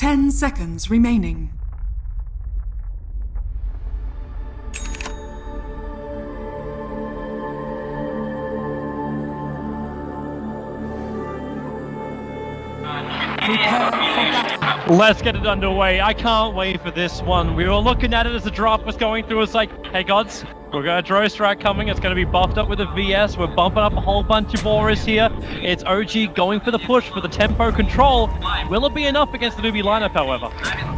10 seconds remaining. Let's get it underway. I can't wait for this one. We were looking at it as the drop was going through. It's like, hey gods, we've got a Drow strike coming. It's going to be buffed up with a VS. We're bumping up a whole bunch of auras here. It's OG going for the push for the tempo control. Will it be enough against the Newbee lineup, however?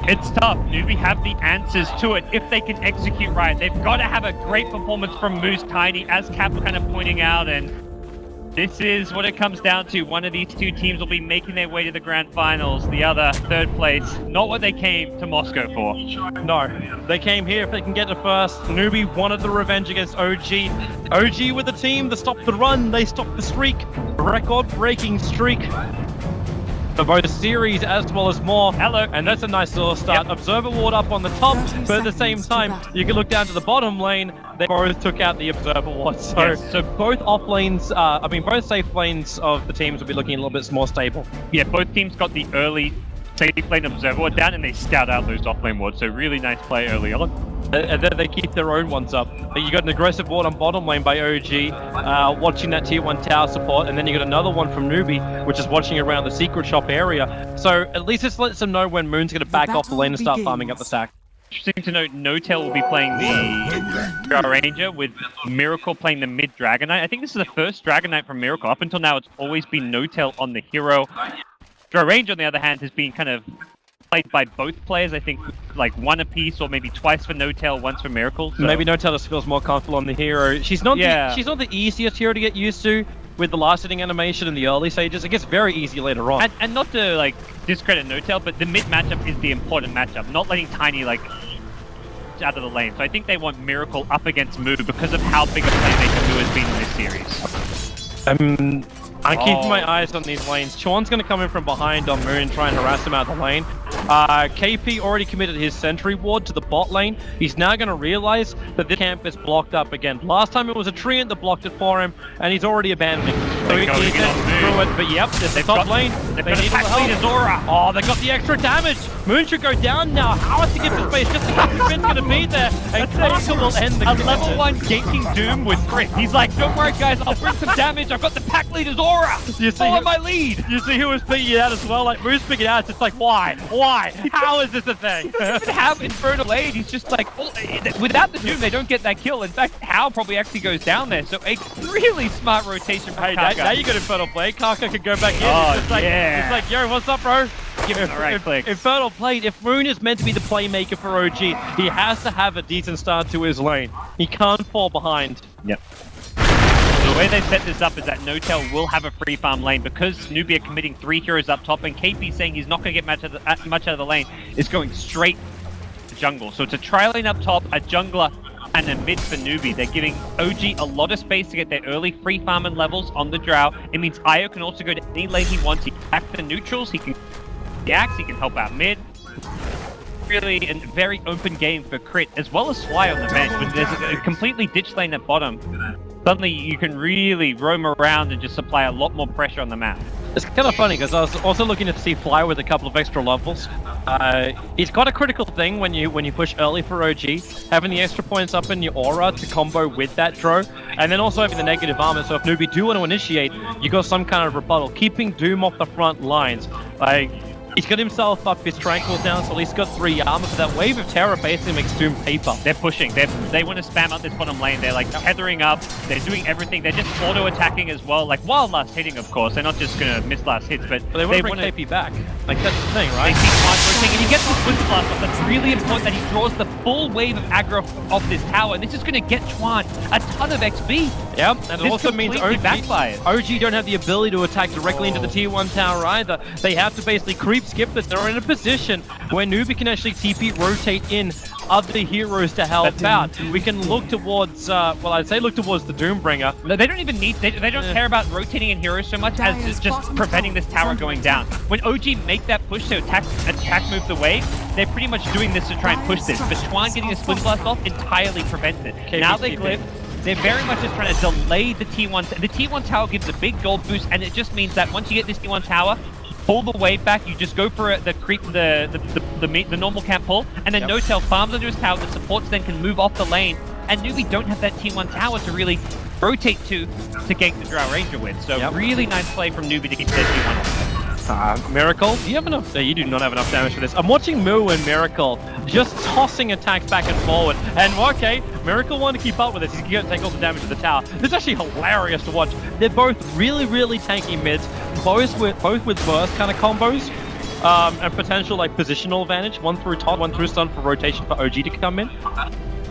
It's tough. Newbee have the answers to it if they can execute right. They've got to have a great performance from Moose Tiny, as Cap was kind of pointing out, and this is what it comes down to. One of these two teams will be making their way to the grand finals. The other, third place. Not what they came to Moscow for. No, they came here if they can get to first. Newbee wanted the revenge against OG. OG with the team to stop the run. They stopped the streak. Record-breaking streak for both series as well as more. Hello. And that's a nice little start. Yep. Observer ward up on the top, but at the same time, you can look down to the bottom lane. They both took out the observer ward. So, yes. So both off lanes, both safe lanes of the teams will be looking a little bit more stable. Yeah, both teams got the early safe lane observer ward down, and they scout out those off lane wards. So really nice play early on. And then they keep their own ones up. You got an aggressive ward on bottom lane by OG, watching that tier 1 tower support, and then you got another one from Newbee, which is watching around the secret shop area. So at least this lets them know when Moon's going to back off the lane and start farming up the stack. Interesting to note, No-Tail will be playing the Drow Ranger, with Miracle playing the mid Dragon Knight. I think this is the first Dragon Knight from Miracle. Up until now, it's always been No-Tail on the hero. Drow Ranger, on the other hand, has been kind of played by both players. I think like one apiece, or maybe twice for No-Tail, once for Miracle. So. Maybe No-Tail just feels more comfortable on the hero. She's not the easiest hero to get used to with the last hitting animation in the early stages. It gets very easy later on. And not to like discredit No-Tail, but the mid matchup is the important matchup. Not letting Tiny like out of the lane. So I think they want Miracle up against Moo because of how big a playmaker Moo has been in this series. I'm keeping my eyes on these lanes. Chuan's going to come in from behind on Moon and try and harass him out of the lane. KP already committed his sentry ward to the bot lane. He's now going to realize that this camp is blocked up again. Last time it was a Treant that blocked it for him, and he's already abandoned it. So he through it, but yep, this top lane. They need the help. Aura. Oh, they got the extra damage. Moon should go down now. How has to give the space just to keep the Finn going to be there. And Kaka will end the game. Level 1 ganking Doom with crit. He's like, don't worry guys, I'll bring some damage. I've got the pack leader's aura. You see follow my lead. You see who was picking it out as well? Like, Moon's picking it out. It's just like, why? Why? How is this a thing? He doesn't have Infernal Aid. He's just like, oh, without the Doom, they don't get that kill. In fact, Hao probably actually goes down there. So a really smart rotation from Kaka. Now you got Infernal Blade. Kaka can go back in. Oh, it's like, yeah. It's like, yo, what's up, bro? Give him the right click. Infernal Blade, if Moon is meant to be the playmaker for OG, he has to have a decent start to his lane. He can't fall behind. Yep. The way they've set this up is that No-Tail will have a free farm lane because Newbee are committing 3 heroes up top, and KP saying he's not going to get much out of the lane is going straight to jungle. So it's a tri lane up top, a jungler, and a mid for Newbee. They're giving OG a lot of space to get their early free farming levels on the Drow. It means Io can also go to any lane he wants. He can back the neutrals, he can the axe, he can help out mid. Really a very open game for Crit, as well as Sly on the bench. When there's a completely ditch lane at bottom, suddenly you can really roam around and just apply a lot more pressure on the map. It's kind of funny because I was also looking to see Fly with a couple of extra levels. It's got a critical thing when you push early for OG, having the extra points up in your aura to combo with that Drow, and then also having the negative armor. So if Newbee do want to initiate, you got some kind of rebuttal, keeping Doom off the front lines. Like, he's got himself up his Tranquils down, so at least he's got 3 armor, but that Wave of Terror basically makes Doom paper. They're pushing. They want to spam out this bottom lane. They're like tethering up. They're doing everything. They're just auto-attacking as well, like while last hitting, of course. They're not just going to miss last hits, but they want to bring KP back. Like, that's the thing, right? They see Twine rotating, and he gets the Switch Blast off. That's really important that he draws the full wave of aggro off this tower, and this is going to get Twine a ton of XP. Yep, and it also means OG don't have the ability to attack directly into the tier 1 tower either. They have to basically creep skip this. They're in a position where Newbee can actually TP rotate in other heroes to help out. We can look towards, well, I'd say look towards the Doombringer. No, they don't even need, they don't care about rotating in heroes so much as just preventing this tower going down. When OG make that push to attack move the wave, they're pretty much doing this to try and push this. But Twine getting a Split Blast off entirely prevents it. Now they glyph. They're very much just trying to delay the T1. The T1 tower gives a big gold boost, and it just means that once you get this T1 tower, pull the wave back, you just go for the creep, the normal camp pull, and then No-Tail farms under his tower, the supports then can move off the lane, and Newbee don't have that T1 tower to really rotate to gank the Drow Ranger with. So really nice play from Newbee to keep their T1 off. Miracle, do you have enough? No, you do not have enough damage for this. I'm watching Moo and Miracle just tossing attacks back and forward. And okay, Miracle want to keep up with this. He's going to take all the damage to the tower. This is actually hilarious to watch. They're both really, really tanky mids, both with burst kind of combos. And potential like positional advantage. One through top, one through stun for rotation for OG to come in.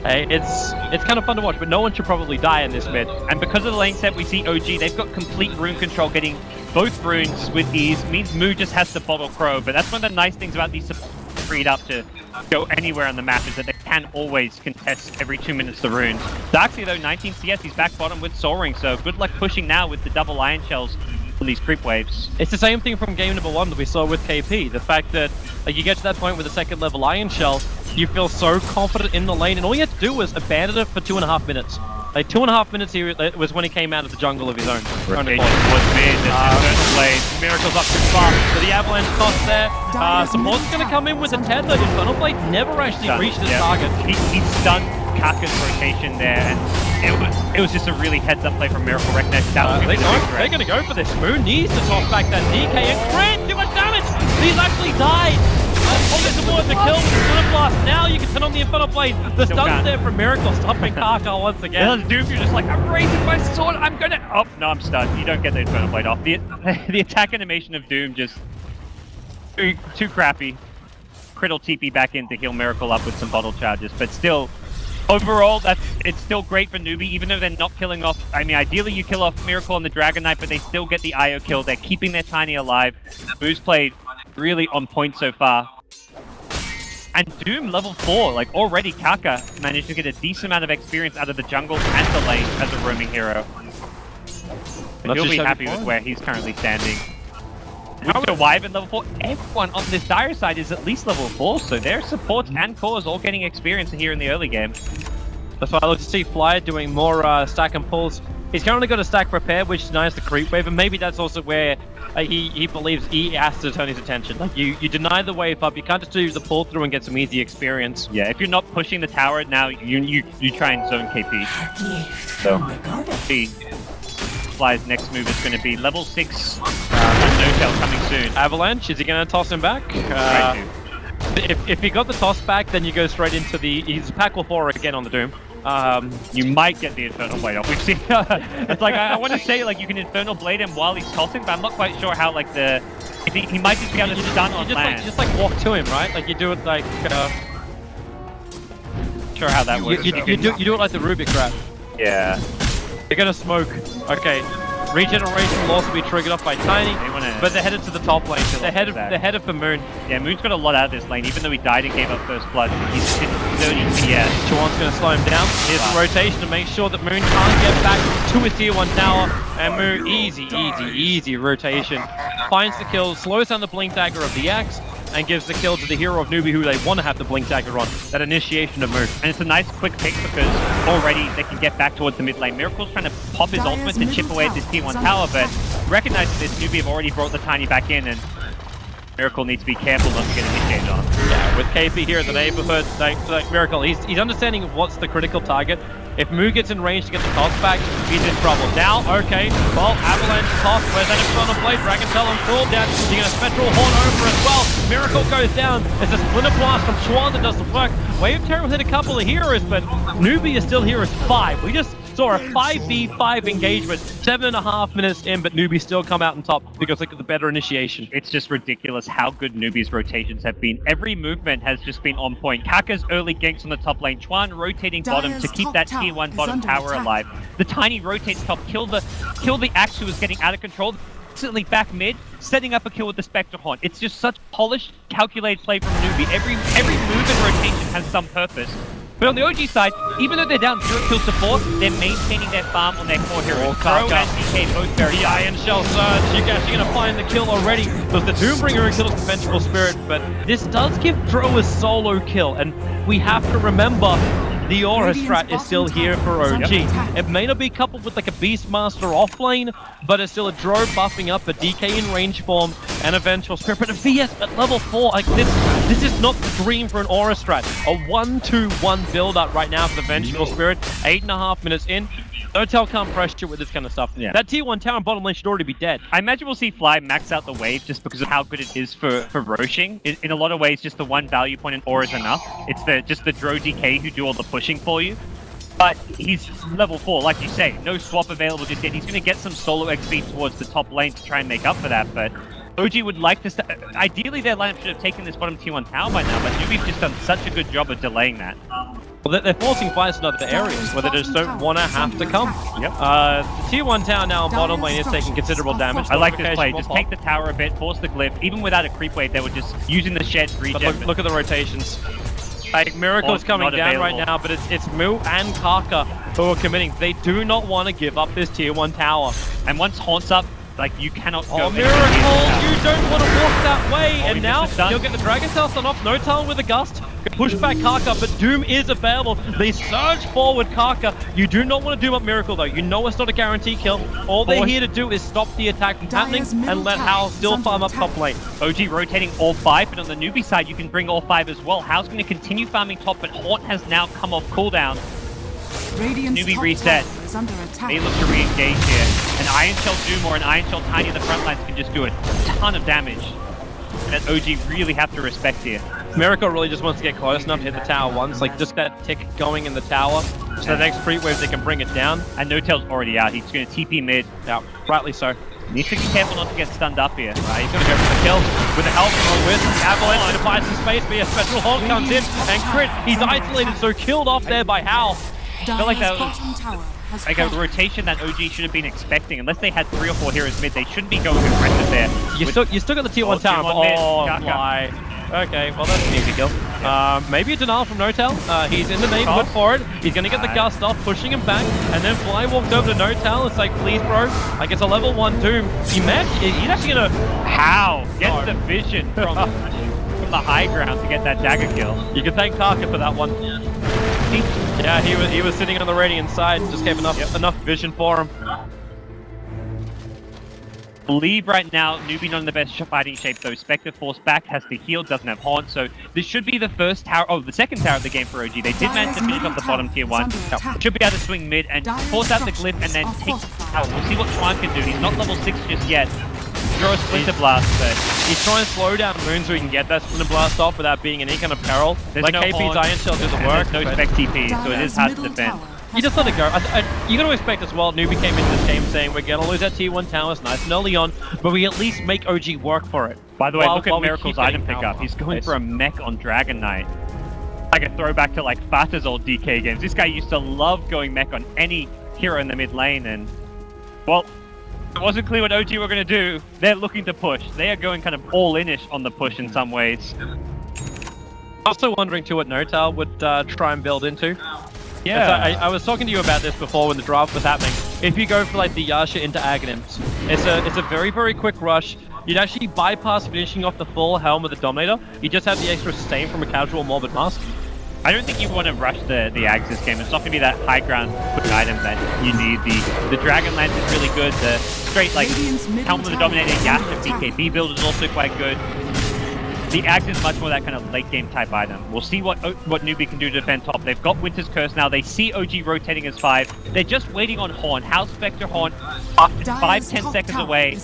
Hey, it's kind of fun to watch, but no one should probably die in this mid. And because of the lane set, we see OG, they've got complete rune control, getting both runes with ease. Means Moo just has to bottle Crow, but that's one of the nice things about these supports freed up to go anywhere on the map, is that they can always contest every 2 minutes the runes. Darkseid though, 19 CS, he's back bottom with Soaring, so good luck pushing now with the double iron shells on these creep waves. It's the same thing from game number 1 that we saw with KP. The fact that you get to that point with a second level iron shell, you feel so confident in the lane, and all you had to do was abandon it for 2.5 minutes. Like 2.5 minutes here was when he came out of the jungle of his own. Rotation was mid, Miracle's up too far, so the avalanche cost there. Support's going to come in with a tether. Infernal Blade never actually reached his target. He stunned Kaka's rotation there, and it was just a really heads-up play from Miracle. Recognize that they're going to go for this. Moon needs to toss back that DK and crit! Too much damage! He's actually died! Focus towards the kill with the Splinter Blast. Now you can turn on the Infernal Blade. The stun's there from Miracle, stopping Kaka once again. Doom, you're just like, I'm raising my sword, I'm gonna... Oh, no, I'm stunned. You don't get the Infernal Blade off. The attack animation of Doom just... Too crappy. Crit'll TP back in to heal Miracle up with some bottle charges, but still... Overall, it's still great for Newbee, even though they're not killing off... I mean, ideally you kill off Miracle and the Dragon Knight, but they still get the IO kill. They're keeping their Tiny alive. Moo's played really on point so far. And Doom, level 4, like already Kaka managed to get a decent amount of experience out of the jungle and the lane as a roaming hero. But he'll be happy with where he's currently standing. With the Wyvern level 4, everyone on this dire side is at least level 4, so their supports and cores all getting experience here in the early game. That's why I look to see Flyer doing more stack and pulls. He's currently got a stack prepared, which is nice, the creep wave, and maybe that's also where he believes he has to turn his attention. Like you deny the wave up, you can't just do the pull through and get some easy experience. Yeah, if you're not pushing the tower now, you try and zone KP. So, see, Fly's next move is going to be level 6. No-Tail coming soon. Avalanche, is he going to toss him back? If he got the toss back, then you go straight into he's pack or 4 again on the Doom. You might get the Infernal Blade off. We've seen it's like I want to say like you can Infernal Blade him while he's tossing, but I'm not quite sure how like he might just be able to stun on land. Just like walk to him, right? Like you do it like sure how that works. You do it like the Rubik grab. Yeah. They're gonna smoke. Okay. Regeneration will also be triggered off by Tiny, but they're headed to the top lane. They're headed for Moon. Yeah, Moon's got a lot out of this lane, even though he died and gave up first blood. He's 30 CS. Chuan's going to slow him down. Here's the rotation to make sure that Moon can't get back to his tier 1 tower. And Moon, easy rotation. Finds the kill, slows down the blink dagger of the axe, and gives the kill to the hero of Newbee who they want to have the blink dagger on. That initiation of Moon. And it's a nice quick pick because already they can get back towards the mid lane. Miracle's trying to pop his ultimate to chip away at this T1 tower, but recognizing this, Newbee have already brought the Tiny back in, and Miracle needs to be careful not to get initiated on. Yeah, with KP here in the neighborhood, like Miracle, he's understanding what's the critical target. If Moo gets in range to get the toss back, he's in trouble. Now, okay, well, Avalanche toss, where's that Infernal Blade? Dragon Tail on full down, you get a Spectral Horn over as well. Miracle goes down, it's a Splinter Blast from Chuan that does the work. Wave Terror hit a couple of heroes, but Newbee is still here as 5. We just saw a 5v5 engagement, 7.5 minutes in, but Newbee still come out on top because look at the better initiation. It's just ridiculous how good Newbee's rotations have been. Every movement has just been on point. Kaka's early ganks on the top lane, Chuan rotating bottom to keep that tier 1 bottom tower alive. The Tiny rotates top, kill the Axe who was getting out of control. Instantly back mid, setting up a kill with the Spectre Horn. It's just such polished, calculated play from Newbee. Every move and rotation has some purpose. But on the OG side, even though they're down 0 kills to 4, they're maintaining their farm on their core heroes. Crow and DK both very the Iron Shell Surge, you're actually going to find the kill already. Because the Doombringer kills the Vengeful Spirit, but this does give Drow a solo kill, and we have to remember the Aura strat is still here for OG. It may not be coupled with like a Beastmaster offlane, but it's still a Drow buffing up a DK in range form, and a Vengeful Spirit, but a VS at level 4, like this is not the dream for an Aura strat. A 1-2-1 build-up right now for the Vengeful Spirit, 8.5 minutes in. Notel can't pressure with this kind of stuff. Yeah. That tier 1 tower and bottom lane should already be dead. I imagine we'll see Fly max out the wave just because of how good it is for roaching. In a lot of ways, just the one value point in Aura is enough. It's just the Drow DK who do all the pushing for you. But he's level 4, like you say, no swap available just yet. He's going to get some solo XP towards the top lane to try and make up for that, but OG would like to... Ideally, their lineup should have taken this bottom tier 1 tower by now, but Newbee's just done such a good job of delaying that. Well, they're forcing fights in other areas where they just don't want to have to come. Yep. The tier 1 tower now on bottom lane is taking considerable damage. I like this play. Just take the tower a bit, force the glyph. Even without a creep wave, they were just using the shed regen. But look at the rotations. Like, Miracle's coming down right now, but it's Mu and Kaka who are committing. They do not want to give up this tier 1 tower. And once Haunt's up, like, you cannot go... Oh, Miracle! You don't want to walk that way! And now, you'll get the Dragon Tail stun off. No Talon with a gust. Push back Kaka, but Doom is available. They surge forward Kaka. You do not want to doom up Miracle, though. You know it's not a guaranteed kill. All they're here to do is stop the attack from happening and let Hao still farm up top lane. OG rotating all 5, but on the Newbee side, you can bring all 5 as well. Hao's going to continue farming top, but Haunt has now come off cooldown. Newbee reset. They look to re-engage here. An Iron Shell Doom or an Iron Shell Tiny in the front lines can just do a ton of damage. That OG really have to respect here. Miracle really just wants to get close enough to hit the tower once, like just that tick going in the tower. So the next creep wave they can bring it down. And Notel's already out. He's going to TP mid. Yeah, rightly so. Needs to be careful not to get stunned up here. He's going to go for the kill with the help from Wyvern. Avalanche going to buy some space, but a special Haunt comes in and crit. He's isolated, so killed off there by Hao. I feel like that was like a rotation that OG should have been expecting. Unless they had 3 or 4 heroes mid, they shouldn't be going aggressive there. You still got the tier 1 tower, but fly. Okay, well that's an easy kill. Maybe a denial from Notel. He's in the neighborhood for it. He's going to get the gust off, pushing him back, and then Fly walks over to Notel. It's like, please, bro. Like, it's a level 1 Doom. He's actually going to... How? Get the vision from the high ground to get that dagger kill. You can thank Kaka for that one. Yeah, he was sitting on the Radiant side, just gave enough vision for him. Believe right now, Newbee not in the best fighting shape though. Spectre forced back, has to heal, doesn't have Haunt, so this should be the first tower, the second tower of the game for OG. They did manage to finish off the bottom tier 1. Should be able to swing mid and force out the glyph and then take out. We'll see what Chuan can do. He's not level 6 just yet. Throw a Splinter Blast, but he's trying to slow down Moon so he can get that Splinter Blast off without being in any kind of peril. There's like no KP's Iron Shell do the work. No Spec TP, so it is hard to defend. You just let it go. You got to expect as well, Newbee came into this game saying we're going to lose that tier 1 tower, it's nice and early on, but we at least make OG work for it. By the way, look at Miracle's item pickup. He's going for a mech on Dragon Knight. Like a throwback to like Fata's old DK games. This guy used to love going mech on any hero in the mid lane, and well, it wasn't clear what OG were going to do. They're looking to push. They are going kind of all-in-ish on the push in some ways. Also wondering too what Notal would try and build into. Yeah, I was talking to you about this before when the draft was happening. If you go for like the Yasha into Aghanims, it's a very, very quick rush. You'd actually bypass finishing off the full Helm of the Dominator. You just have the extra sustain from a casual Morbid Mask. I don't think you want to rush the Aghs this game. It's not going to be that high ground quick item that you need. The Dragon Lance is really good. The straight like Helm of the Dominator Yasha BKB build is also quite good. The Aghs is much more that kind of late game type item. We'll see what Newbee can do to defend top. They've got Winter's Curse now. They see OG rotating as 5. They're just waiting on Haunt. Hao Spectre Haunt after 5-10 seconds away.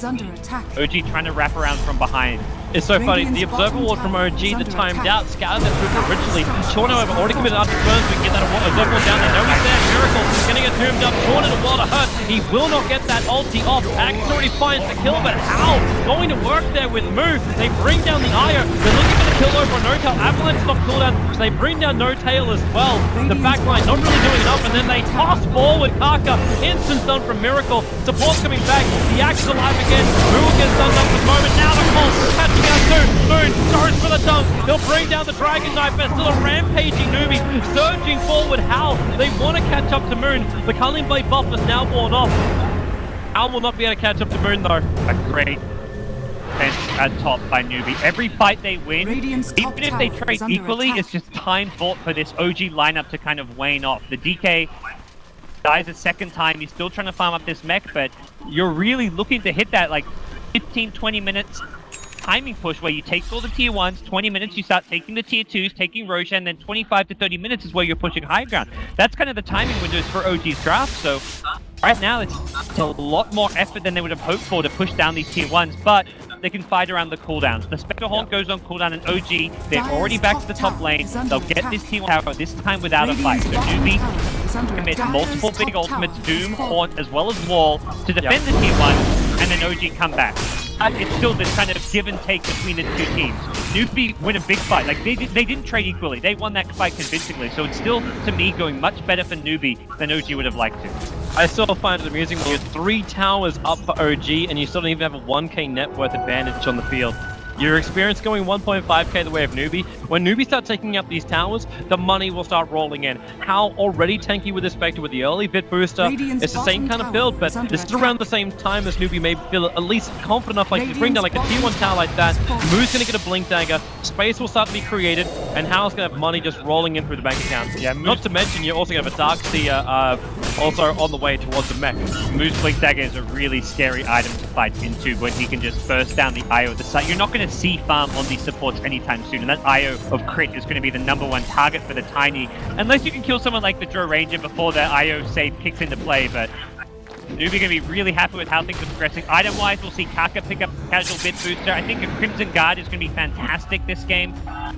OG trying to wrap around from behind. It's so funny, the Observer Ward from OG, the timed out, scouted that through originally. Sean, however, already committed after burns, we can get that Observer Ward down there. No, he's there, Miracle, gonna get doomed up. Sean in a world of hurt. He will not get that ulti off. Axe already finds the kill, but how? Going to work there with Mu. They bring down the Ire. They're looking for the kill over on Notail. Avalanche is off cooldown, so they bring down Notail as well. The backline not really doing enough, and then they toss forward Kaka. Instant stun from Miracle. Support's coming back. The Axe is alive again. Mu gets stunned up for the moment. Now the call. Catching out soon. Moon goes for the dunk. He'll bring down the Dragon Knight, but still a rampaging Newbee. Surging forward. Hao. They want to catch up to Moon. The Culling Blade buff is now worn off. Hao will not be able to catch up to Moon though. A great defense at top by Newbee. Every fight they win, even if they trade equally, it's just time fought for this OG lineup to kind of wane off. The DK dies a second time. He's still trying to farm up this mech, but you're really looking to hit that like 15-20 minutes timing push where you take all the tier 1s, 20 minutes you start taking the tier 2s, taking Roshan, and then 25 to 30 minutes is where you're pushing high ground. That's kind of the timing windows for OG's draft, so right now it's a lot more effort than they would have hoped for to push down these tier 1s, but they can fight around the cooldowns. The Spectre Haunt goes on cooldown, and OG, they're already back to the top lane. They'll get this tier 1 tower, this time without a fight. So Newbee commits multiple big ultimates, Doom, Haunt, as well as Wall, to defend the tier 1, and then OG come back. It's still this kind of give and take between the two teams. Newbee win a big fight. Like, they didn't trade equally. They won that fight convincingly. So it's still, to me, going much better for Newbee than OG would have liked to. I still find it amusing when you're 3 towers up for OG and you still don't even have a 1k net worth advantage on the field. Your experience going 1.5k the way of Newbee. When Newbee starts taking up these towers, the money will start rolling in. How already tanky with the Spectre with the early bit booster. It's the same kind of build, but this is around the same time as Newbee may feel at least confident enough like to bring down like a tier 1 tower like that. Moo's gonna get a blink dagger, space will start to be created, and Hao's gonna have money just rolling in through the bank account. Yeah, not to mention you're also gonna have a Dark Seer also on the way towards the mech. Moo's blink dagger is a really scary item to fight into when he can just burst down the IO at the site. You're not gonna see farm on these supports anytime soon, and that IO of crit is going to be the #1 target for the Tiny, unless you can kill someone like the Drow Ranger before their IO save kicks into play. But Newbee going to be really happy with how things are progressing. Item-wise, we'll see Kaka pick up casual bit booster. I think a Crimson Guard is going to be fantastic this game,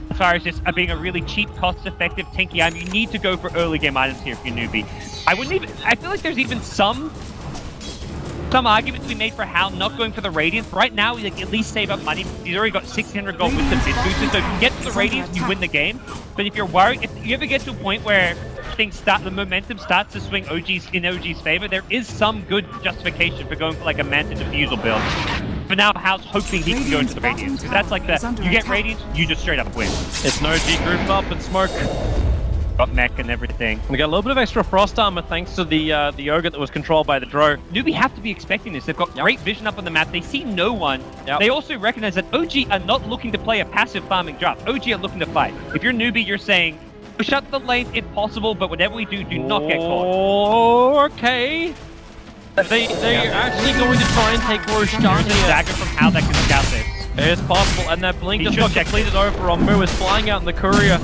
as far as just being a really cheap, cost-effective tanky item. You need to go for early game items here if you're Newbee. I feel like there's even some argument to be made for Hao not going for the Radiance. Right now, we at least save up money. He's already got 1600 gold with the bit booster, so if you get to the Radiance, you win the game. But if you're worried, if you ever get to a point where the momentum starts to swing in OG's favor, there is some good justification for going for like a Manta Diffusal build. For now, Hao's hoping he can go into the Radiance, because that's like you get Radiance, you just straight up win. It's no G grouped up and smoke. Got mech and everything. We got a little bit of extra frost armor thanks to the Yogurt that was controlled by the Drow. Newbee have to be expecting this. They've got great vision up on the map. They see no one. They also recognize that OG are not looking to play a passive farming draft. OG are looking to fight. If you're Newbee, you're saying, push out the lane if possible, but whatever we do, do not get caught. Okay. They're actually going to try and take Roshan here. Dagger from Hao that can scout this. It's possible, and that blink just got completed over on Moo. Is flying out in the courier.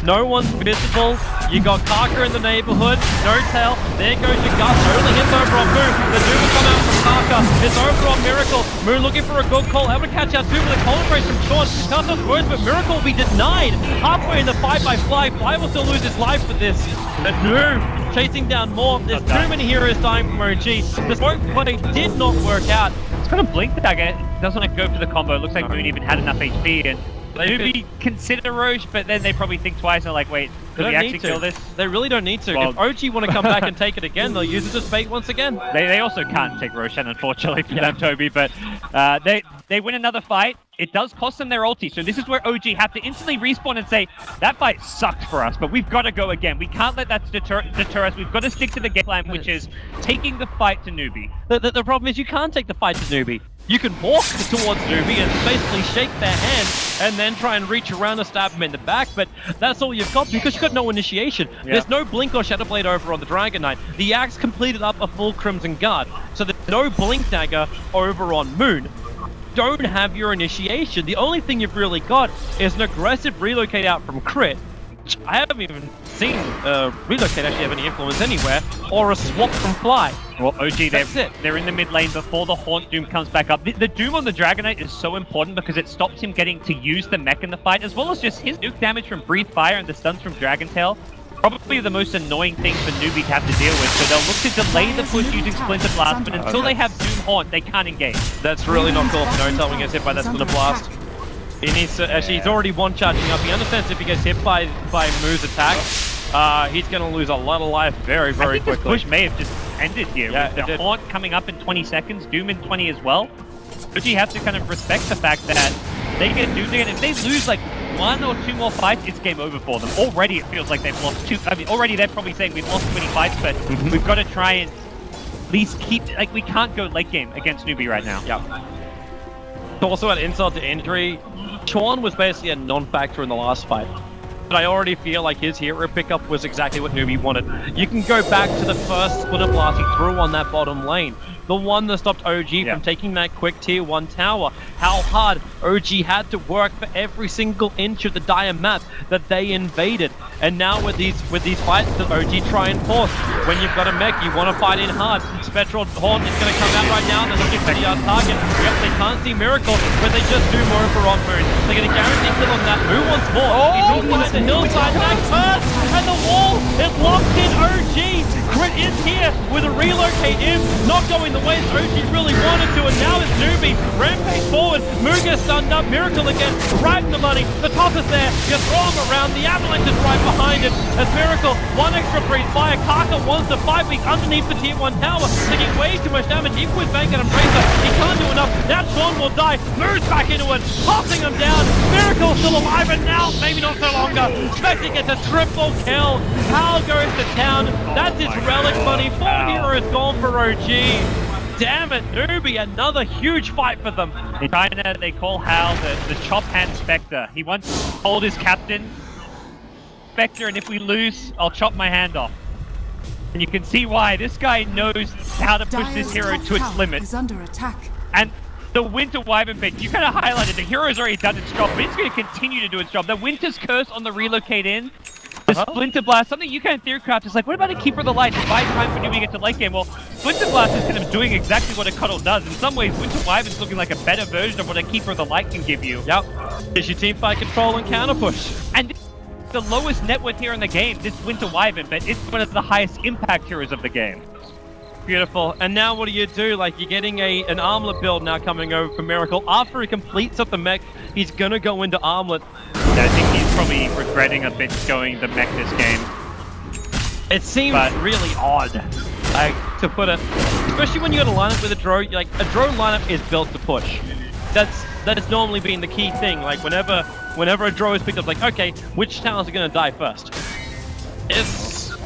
No one's visible. You got Kaka in the neighborhood. No tail. There goes your gut. Only hits over on Moo. The Doom will come out from Kaka. It's over on Miracle. Moo looking for a good call. Able to catch out Doom with a cold embrace from Sean. Can't touch words, but Miracle will be denied. Halfway in the fight by Fly. Fly will still lose his life for this. But Moo chasing down more. There's too many heroes dying from OG. The smoke play did not work out. It's got a blink dagger. It doesn't go for the combo. It looks like Moon even had enough HP. And Newbee consider Roche, but then they probably think twice and like, wait, do we actually kill this? They really don't need to. Well, if OG want to come back and take it again, they'll use it as bait once again. They also can't take Roshan, unfortunately, for them, Toby, but they win another fight. It does cost them their ulti, so this is where OG have to instantly respawn and say, that fight sucked for us, but we've got to go again. We can't let that deter us. We've got to stick to the game plan, which is taking the fight to Newbee. The problem is you can't take the fight to Newbee. You can walk towards Newbee and basically shake their hand and then try and reach around and stab them in the back, but that's all you've got because you've got no initiation. Yeah. There's no Blink or Shadow Blade over on the Dragon Knight. The Axe completed up a full Crimson Guard, so there's no Blink Dagger over on Moon. Don't have your initiation. The only thing you've really got is an aggressive relocate out from Crit, which I haven't even seen relocate actually have any influence anywhere, or a swap from Fly. Well, OG, they're in the mid lane before the Haunt Doom comes back up. The Doom on the Dragon Knight is so important because it stops him getting to use the mech in the fight, as well as just his nuke damage from Breathe Fire and the stuns from Dragon Tail. Probably the most annoying thing for Newbee to have to deal with, so they'll look to delay the push using Splinter Blast, but until they have Doom Haunt, they can't engage. That's really not cool for No Tail when he gets hit by that Splinter Blast. He needs to, actually, he's already one charging up. He understands if he gets hit by Moo's attack, he's going to lose a lot of life very, very quickly. This push may have just ended here. Yeah, with the Haunt coming up in 20 seconds, Doom in 20 as well. But you have to kind of respect the fact that they get Doom again. If they lose like 1 or 2 more fights, it's game over for them. Already it feels like they've lost 2. I mean, already they're probably saying we've lost too many fights, but we've got to try and at least keep, like, we can't go late game against Newbee right now. Yeah. Also, at insult to injury, Chuan was basically a non-factor in the last fight. But but I already feel like his hero pickup was exactly what Newbee wanted. You can go back to the first splitter blast he threw on that bottom lane. The one that stopped OG from taking that quick tier 1 tower. How hard OG had to work for every single inch of the dire map that they invaded. And now with these fights that OG try and force, when you've got a mech, you want to fight in hard. Spectral Horn is going to come out right now. They're looking for the target. Yep, they can't see Miracle, but they just do more for on Moon. They're going to guarantee kill on that. Who wants more? He's inside the hillside. Back first, and the wall is locked in OG. Crit is here with a relocate in, not going the way that OG really wanted to, and now it's Newbee. Rampage forward, Moon gets stunned up, Miracle again, right in the money. The top is there, you throw him around, the avalanche is right behind it. As Miracle, one extra freeze fire, Kaka wants to fight, but he's underneath the tier 1 tower, taking way too much damage, even with Vanguard and Bracer, he can't do enough. Now Sean will die, moves back into it, tossing him down. Miracle still alive, and now, maybe not so longer. Spectre gets a triple kill. Hal goes to town, that's his relic money. 4 heroes gone for OG. Damn it, Newbee, another huge fight for them. In China, they call Hal the chop hand Spectre. He once told his captain, Spectre, and if we lose, I'll chop my hand off. And you can see why. This guy knows how to push this hero to its limit. Is under attack. And the Winter Wyvern bit, you kind of highlighted the hero's already done its job, but it's going to continue to do its job. The Winter's Curse on the relocate in, the Splinter Blast, something you can't theorycraft is like, what about a Keeper of the Light to buy time for Newbee to get to late game? Well, Splinter Blast is kind of doing exactly what a Cuddle does. In some ways, Winter Wyvern's looking like a better version of what a Keeper of the Light can give you. Yep. Is your team fight control and counter push. And the lowest net worth here in the game, this Winter Wyvern, but it's one of the highest impact heroes of the game. Beautiful. And now what do? Like, you're getting an armlet build now coming over for Miracle. After he completes up the mech, he's gonna go into armlet. I think he's probably regretting a bit going the mech this game. It seems really odd, like, to put it, especially when you got a lineup with a Drow. Like, a Drow lineup is built to push. That has normally been the key thing. Like, whenever a Drow is picked up, like, okay, which talents are gonna die first? It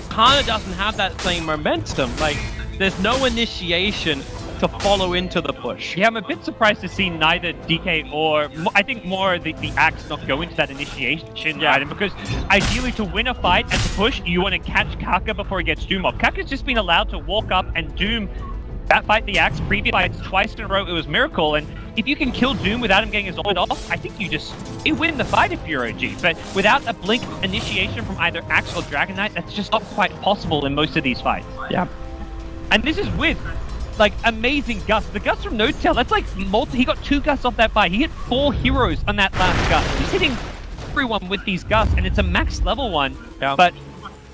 kind of doesn't have that same momentum. Like, there's no initiation to follow into the push. Yeah, I'm a bit surprised to see neither DK or, I think more the Axe not go into that initiation item, because ideally to win a fight and to push, you want to catch Kaka before he gets Doom off. Kaka's just been allowed to walk up and Doom that fight the Axe. Previous fights, twice in a row, it was Miracle, and if you can kill Doom without him getting his ult off, I think you win the fight if you're OG. But without a blink initiation from either Axe or Dragon Knight, that's just not quite possible in most of these fights. Yeah. And this is with, like, amazing Gust. The Gust from No Tail, that's like he got 2 Gusts off that fight. He hit 4 heroes on that last Gust. He's hitting everyone with these Gusts, and it's a max level one. Yeah. But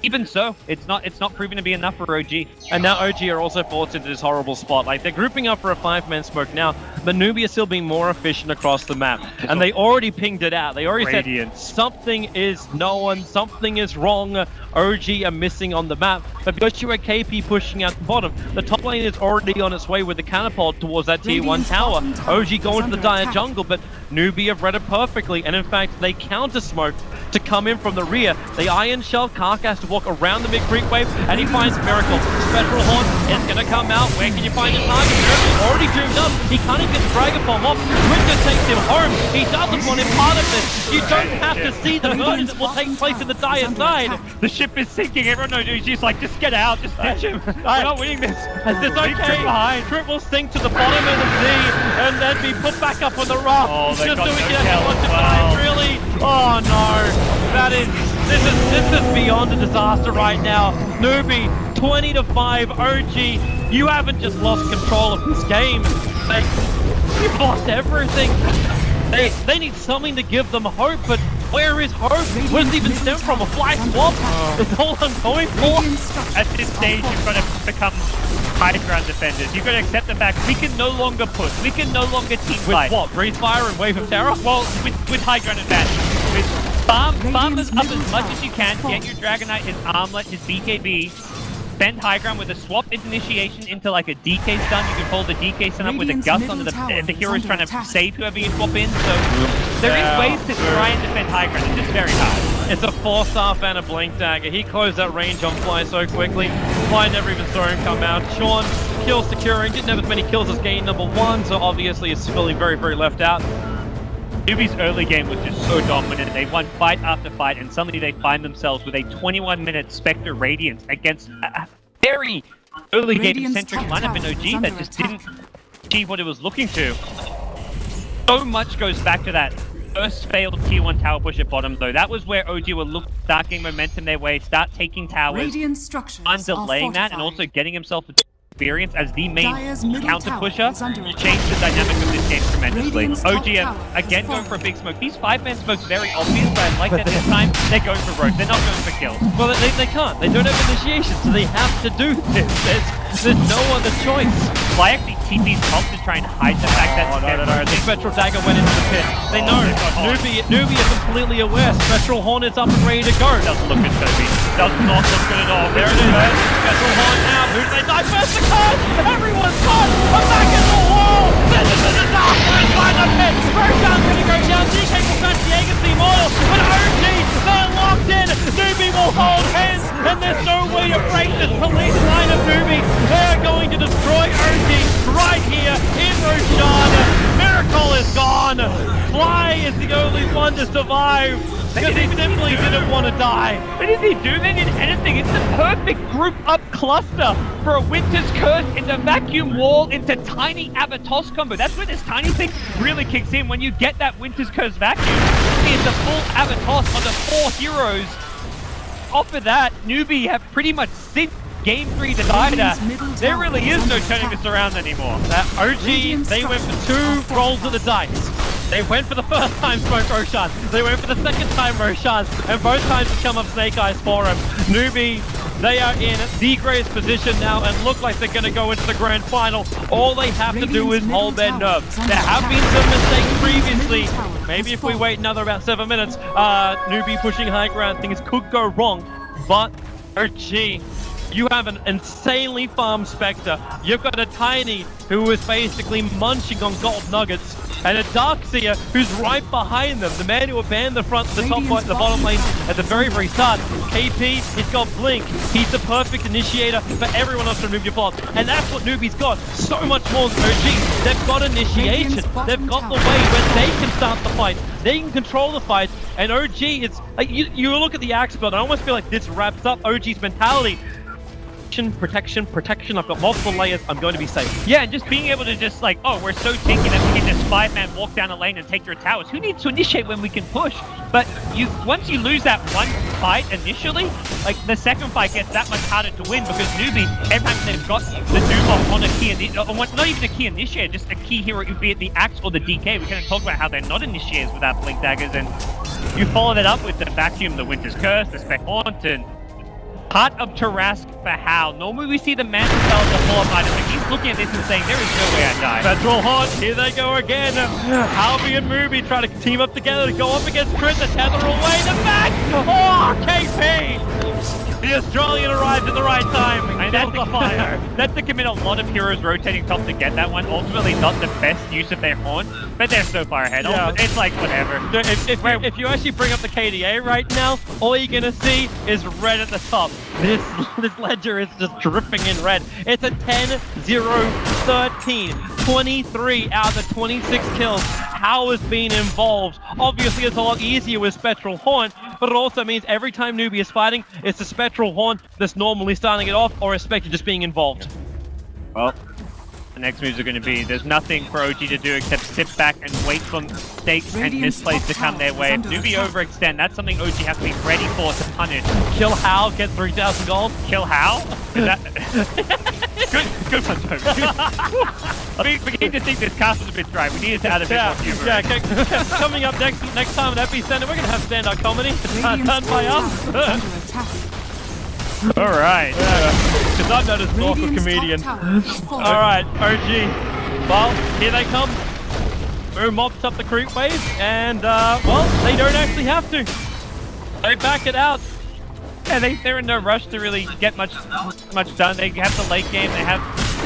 even so, it's not proven to be enough for OG. And now OG are also forced into this horrible spot. Like, they're grouping up for a 5-man smoke now, but Newbee is still being more efficient across the map. And they already pinged it out. They already said something is known, something is wrong. OG are missing on the map. But because you have KP pushing out the bottom, the top lane is already on its way with the catapult towards that tier 1 tower. OG going to the dire jungle, but Newbee have read it perfectly. And in fact, they counter smoke to come in from the rear. The Iron Shell, Kaka has to walk around the mid-creep wave, and he finds Miracle. Spectral Horn is going to come out. Where can you find your target? Miracle's already doomed up. He can't even get the Dragon Bomb off. Winter takes him home. He doesn't want him part of this. You don't have to see the murder that will take place in the dire side. The ship is sinking. Everyone knows he's like, just get out, just ditch him. We're not winning this. It's okay. Trip will sink to the bottom of the sea and then be put back up on the rock. Oh, just so we no can watch it die. Really? Oh no. This is beyond a disaster right now. Newbee, 20-5 OG. You haven't just lost control of this game. You've lost everything. They need something to give them hope, but where is hope? Where does it even stem from? A fly swap? It's all I'm going for. At this stage, you've got to become high ground defenders. You've got to accept the fact we can no longer push. We can no longer team fight. With what? Breathe Fire and Wave of Terror? Well, with high ground advantage. With farm us up as much as you can. Get your Dragon Knight, his Armlet, his BKB. Spend high ground with a swap initiation into like a DK stun. You can pull the DK stun up with a Gust onto the hero's trying to save whoever you swap in. So there is ways to try and defend high ground. It's just very hard. It's a 4-star and a Blink Dagger. He closed that range on Fly so quickly. Fly never even saw him come out. Sean kills securing. Didn't have as many kills as game number 1, so obviously it's feeling very, very left out. Newbie's early game was just so dominant. They won fight after fight, and suddenly they find themselves with a 21-minute Spectre Radiance against a very early game-centric lineup in OG that just didn't achieve what it was looking to. So much goes back to that first failed tier 1 tower push at bottom, though. That was where OG will look, start getting momentum their way, start taking towers, delaying that, and also getting himself experience as the main counter pusher changed the dynamic of this game tremendously. OG again going for a big smoke. These 5-man smokes very obvious, but I like that this time they're going for rogue. They're not going for kills. Well, they can't. They don't have initiation, so they have to do this. There's no other choice. Well, I actually TP's top to try and hide the fact that... no. The Spectral Dagger went into the pit. They know. Newbee is completely aware. Spectral Horn is up and ready to go. Doesn't look good, Toby. Does not look good at all. There it is. Spectral Horn now. Who do they die first? The card! Everyone's caught! I'm back in the wall! This is the dark one by the pit! Roshan's gonna go down. DK will catch the Agency Immortal. But OG, they're locked in! Newbee will hold hands! And there's no way to break this police line of Newbee! They're going to destroy OG right here in Roshan! Miracle is gone! Fly is the only one to survive! Because he simply didn't want to die. What did he do? They did anything. It's the perfect group up cluster for a Winter's Curse into Vacuum Wall into Tiny Abatos combo. That's where this tiny thing really kicks in. When you get that Winter's Curse Vacuum, it's a full Abatos on the 4 heroes. Off of that, Newbee have pretty much synced Game 3 to die that. There really is no turning this around anymore. That OG, they went for 2 rolls of the dice. They went for the first time Smoke Roshan. They went for the second time Roshan. And both times it's come up Snake Eyes for him. Newbee, they are in the greatest position now and look like they're going to go into the grand final. All they have to do is hold their nerve. There have been some mistakes previously. Maybe if we wait another about 7 minutes, Newbee pushing high ground, things could go wrong. But OG, you have an insanely farmed Spectre. You've got a Tiny who is basically munching on gold nuggets, and a Darkseer who's right behind them. The man who abandoned the front, the top, the bottom lane at the very start. KP, he's got Blink. He's the perfect initiator for everyone else to remove your plots. And that's what Newbee's got. So much more than OG. They've got initiation. They've got the way where they can start the fight. They can control the fight. And OG, it's like you look at the Axe build, I almost feel like this wraps up OG's mentality. Protection. I've got multiple layers. I'm going to be safe. Yeah, and just being able to just like, oh, we're so tanky that we can just 5-man walk down a lane and take your towers. Who needs to initiate when we can push? But once you lose that one fight initially, like the second fight gets that much harder to win because Newbee, every time they've got the Doom on a key, not even a key initiator, just a key hero, be it the Axe or the DK. We kind of talk about how they're not initiators without Blink Daggers, and you follow that up with the Vacuum, the Winter's Curse, the Spec Haunt, and Heart of Tarask for Hal. Normally we see the Mantle Cell as a full-up item, but he's looking at this and saying, there is no way I die. Spectral Haunt, here they go again. Halby and Newbee trying to team up together to go up against Trit, the tether away, the back! Oh, KP! The Australian arrived at the right time. And that's to commit a lot of heroes rotating top to get that one. Ultimately not the best use of their horn, but they're so far ahead. Yeah. It's like, whatever. If you actually bring up the KDA right now, all you're going to see is red at the top. This ledger is just dripping in red. It's a 10, 0, 13, 23 out of the 26 kills. How has been involved? Obviously, it's a lot easier with Spectral Horn, but it also means every time Newbee is fighting, it's the Spectral Horn that's normally starting it off, or a Spectre just being involved. Well, the next moves are going to be, there's nothing for OG to do except sit back and wait for mistakes and misplays to come their way. If Newbee overextend, that's something OG have to be ready for to punish. Kill Hal, get 3,000 gold. Kill Hal? Is that... good one, Toby. I mean, we need to think this cast was a bit dry. We needed to add a bit more humor. Yeah, coming up next time at Epicenter, we're going to have stand-up comedy. It's done by us. Alright. Because I'm not as awkward comedian. Alright, OG. Well, here they come. Who mops up the creep wave, and, well, they don't actually have to. They back it out. Yeah, they're in no rush to really get much done. They have the late game, they have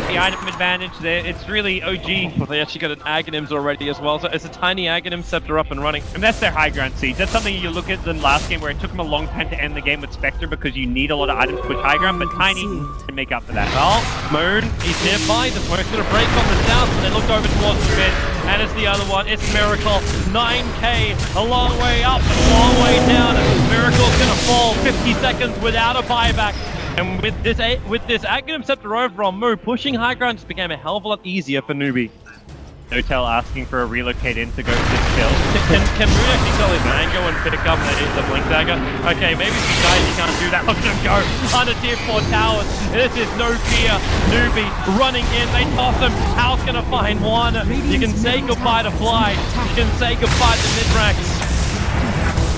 the item advantage. It's really OG. Well, they actually got an Aghanims already as well, so it's a tiny Aghanim Scepter up and running. And that's their high ground siege. That's something you look at the last game where it took them a long time to end the game with Spectre because you need a lot of items to push high ground, but Tiny can make up for that. Well, Moon, he's nearby. The smoke's going to break on the south, and they look over towards the mid. and it's the other one. It's Miracle. 9k, a long way up, a long way down. Miracle's gonna fall 50 seconds without a buyback. And with this Aghanim Scepter over on Moo, pushing high ground just became a hell of a lot easier for Newbee. Notel asking for a relocate in to go for this kill. Can Moon actually tell his Mango and pick up the Blink Dagger? Okay, maybe these guys he can't do that. Look at him go under tier 4 towers. This is no fear. Newbee running in. They toss him. Hao's gonna find one. You can say goodbye to Fly. You can say goodbye to Midrax.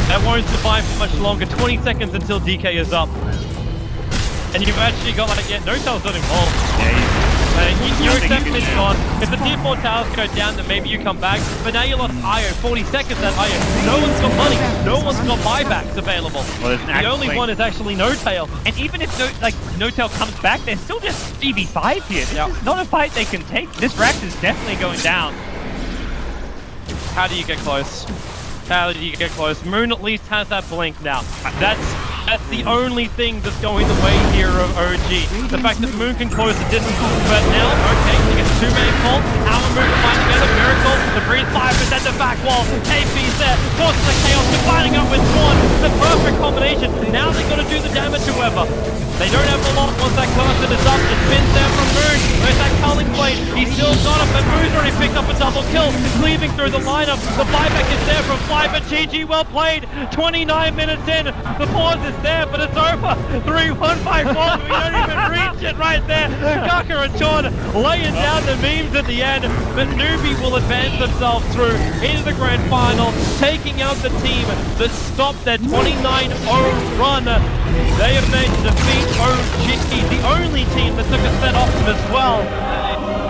That won't survive for much longer. 20 seconds until DK is up. And you've actually got like, yeah, Notel's not involved. Yeah, your acceptance gone. If the tier 4 towers go down, then maybe you come back. But now you lost Io, 40 seconds at Io. No one's got money. No one's got buybacks available. Well, the only one is actually Notel. And even if Notel comes back, they're still just 3v5 here. This is not a fight they can take. This Rax is definitely going down. How do you get close? How do you get close? Moon at least has that blink now. That's the only thing that's going the way here of OG. The fact that Moon can close the distance. But now, okay, he gets 2-man call. How and Moon find together. Miracle, the breeze 5% the back wall. KP's there, forces the chaos, combining up with Swan. The perfect combination. Now they've got to do the damage, however. They don't have a lot once that cursor is up. The spin's there from Moon. Where's that culling blade? He's still got it, but Moon's already picked up a double kill. Cleaving through the lineup. The buyback is there from Fly, but GG well played. 29 minutes in. The pause is there, but it's over. 3-1 by 4. We don't even reach it right there. Kaka and Sean laying down the memes at the end, but Newbee will advance themselves through into the grand final, taking out the team that stopped their 29-0 run. They have managed to defeat OG, the only team that took a set off them as well.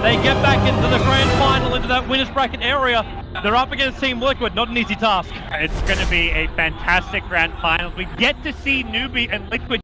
They get back into the grand final, into that winners bracket area. They're up against Team Liquid, not an easy task. It's going to be a fantastic grand final. We get to see Newbee and Liquid